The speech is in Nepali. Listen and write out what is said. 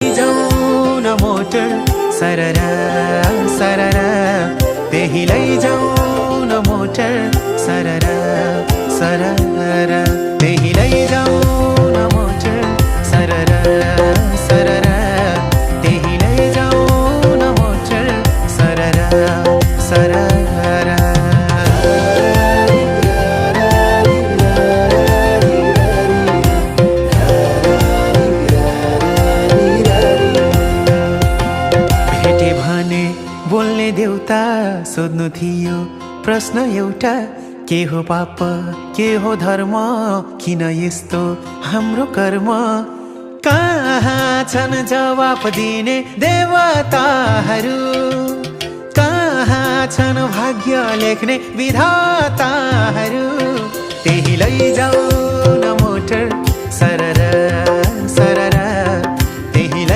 जाऊ न मोटर सररा सररा त्यही लैजाऊ न मोटर सररा सररा त्यही लैजाऊ न मोटर सररा सररा त्यही लैजाऊ न मोटर सररा सररा बोल्ने देउता सोध्नु थियो प्रश्न एउटा के हो पाप के हो धर्म किन यस्तो हाम्रो कर्म कहाँ छन् जवाफ दिने देवताहरू कहाँ छन् भाग्य लेख्ने विधाताहरू त्यही लैजाऊ न मोटर सररा सररा